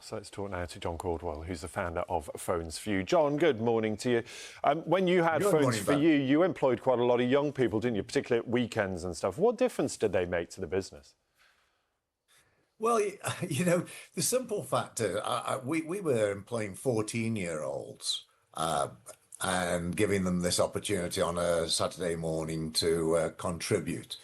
So let's talk now to John Caudwell, who's the founder of Phones for You. John, good morning to you. When you had Phones for You, you employed quite a lot of young people, didn't you, particularly at weekends and stuff. What difference did they make to the business? Well, the simple fact is we were employing 14-year-olds and giving them this opportunity on a Saturday morning to contribute.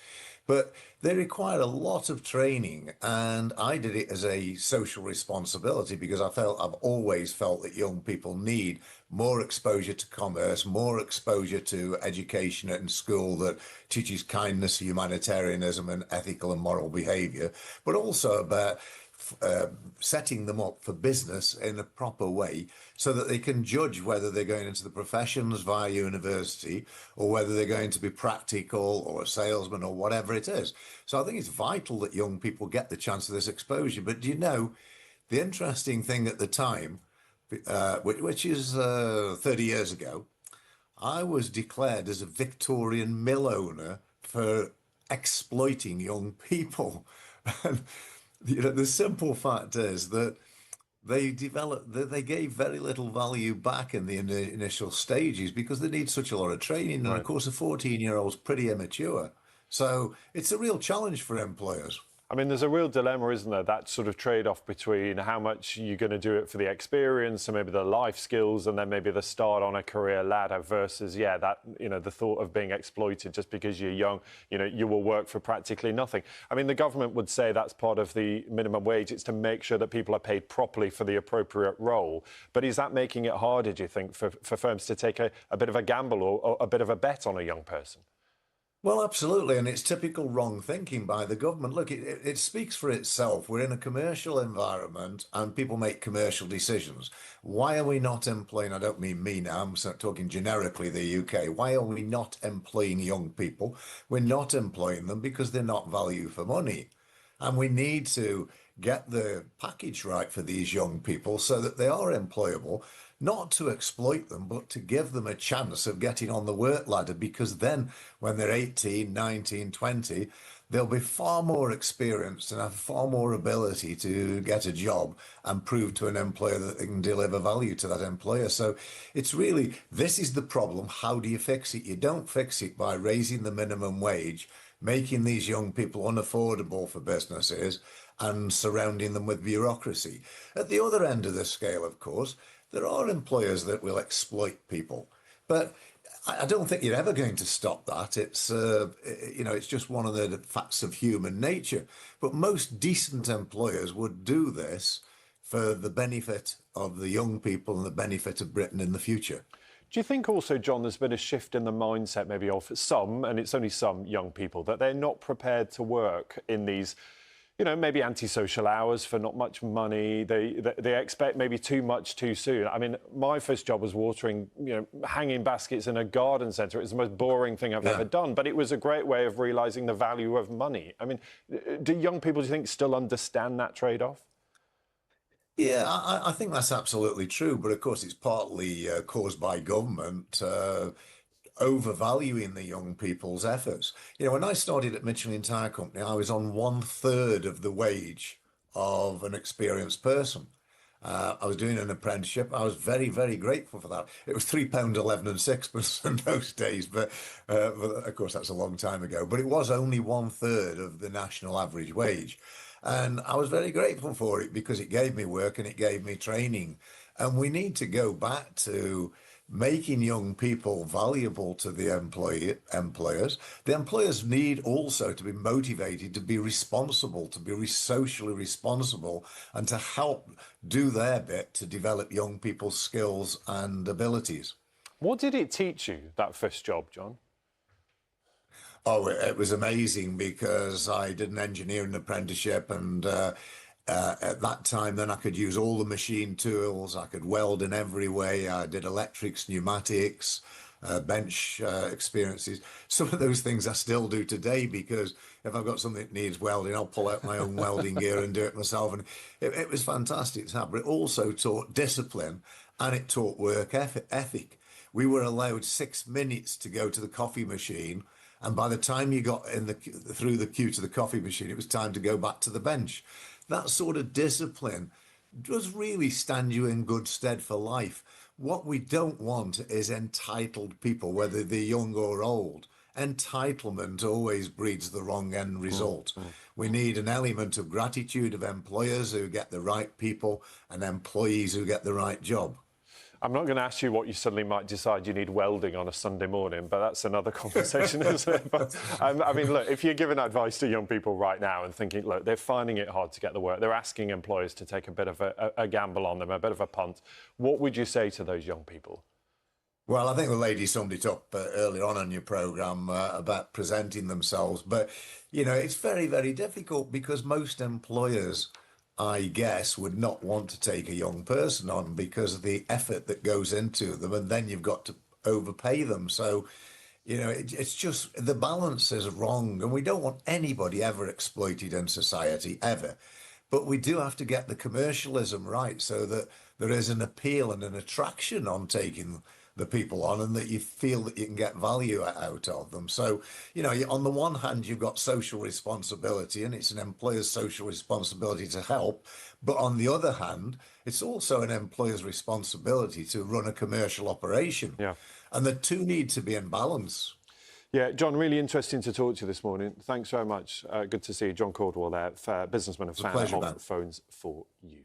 But they required a lot of training, and I did it as a social responsibility because I've always felt that young people need more exposure to commerce, more exposure to education in school that teaches kindness, humanitarianism, and ethical and moral behaviour, but also about setting them up for business in a proper way so that they can judge whether they're going into the professions via university or whether they're going to be practical or a salesman or whatever it is. So I think it's vital that young people get the chance of this exposure. But do you know, the interesting thing at the time, which is 30 years ago, I was declared as a Victorian mill owner for exploiting young people. And the simple fact is that they gave very little value back in the initial stages because they need such a lot of training. And of Right. course, a 14-year-old's pretty immature. So it's a real challenge for employers. I mean, there's a real dilemma, isn't there? That sort of trade-off between how much you're going to do it for the experience and maybe the life skills and then maybe the start on a career ladder versus, the thought of being exploited just because you're young, you will work for practically nothing. I mean, the government would say that's part of the minimum wage. It's to make sure that people are paid properly for the appropriate role. But is that making it harder, do you think, for firms to take a bit of a gamble or a bit of a bet on a young person? Well, absolutely. And it's typical wrong thinking by the government. Look, it speaks for itself. We're in a commercial environment and people make commercial decisions. Why are we not employing, I don't mean me now, I'm talking generically the UK. Why are we not employing young people? We're not employing them because they're not value for money. And we need to get the package right for these young people so that they are employable, not to exploit them, but to give them a chance of getting on the work ladder, because then when they're 18, 19, 20, they'll be far more experienced and have far more ability to get a job and prove to an employer that they can deliver value to that employer. So it's really, this is the problem. How do you fix it? You don't fix it by raising the minimum wage, making these young people unaffordable for businesses and surrounding them with bureaucracy. At the other end of the scale, of course, there are employers that will exploit people, but I don't think you're ever going to stop that. It's just one of the facts of human nature. But most decent employers would do this for the benefit of the young people and the benefit of Britain in the future. Do you think also, John, there's been a shift in the mindset maybe of some, and it's only some young people, that they're not prepared to work in these, maybe antisocial hours for not much money. They expect maybe too much too soon. I mean, my first job was watering, hanging baskets in a garden centre. It was the most boring thing I've ever done, but it was a great way of realising the value of money. I mean, do young people, do you think, still understand that trade-off? Yeah, I think that's absolutely true. But of course, it's partly caused by government overvaluing the young people's efforts. When I started at Michelin Tire Company, I was on 1/3 of the wage of an experienced person. I was doing an apprenticeship. I was very, very grateful for that. It was £3.11 and sixpence in those days, but of course that's a long time ago. But it was only 1/3 of the national average wage. And I was very grateful for it because it gave me work and it gave me training. And we need to go back to making young people valuable to the employers. The employers need also to be motivated to be responsible, to be socially responsible, and to help do their bit to develop young people's skills and abilities. What did it teach you, that first job, John? Oh, it was amazing because I did an engineering apprenticeship and at that time, then I could use all the machine tools. I could weld in every way. I did electrics, pneumatics, bench experiences. Some of those things I still do today because if I've got something that needs welding, I'll pull out my own welding gear and do it myself. And it was fantastic to have. But it also taught discipline and it taught work ethic. We were allowed 6 minutes to go to the coffee machine. And by the time you got through the queue to the coffee machine, it was time to go back to the bench. That sort of discipline does really stand you in good stead for life. What we don't want is entitled people, whether they're young or old. Entitlement always breeds the wrong end result. We need an element of gratitude of employers who get the right people and employees who get the right job. I'm not going to ask you what you suddenly might decide you need welding on a Sunday morning, but that's another conversation, isn't it? But, I mean, look, if you're giving advice to young people right now and thinking, look, they're finding it hard to get the work, they're asking employers to take a bit of a gamble on them, a bit of a punt, what would you say to those young people? Well, I think the lady summed it up earlier on your program about presenting themselves. But, it's very, very difficult because most employers, I guess, would not want to take a young person on because of the effort that goes into them. And then you've got to overpay them. So, it's just the balance is wrong. And we don't want anybody ever exploited in society, ever. But we do have to get the commercialism right so that there is an appeal and an attraction on taking the people on and that you feel that you can get value out of them. So, on the one hand, you've got social responsibility and it's an employer's social responsibility to help. But on the other hand, it's also an employer's responsibility to run a commercial operation. Yeah. And the two need to be in balance. Yeah, John, really interesting to talk to you this morning. Thanks very much. Good to see you. John Caudwell there, businessman and founder Pleasure, of man. Phones for You.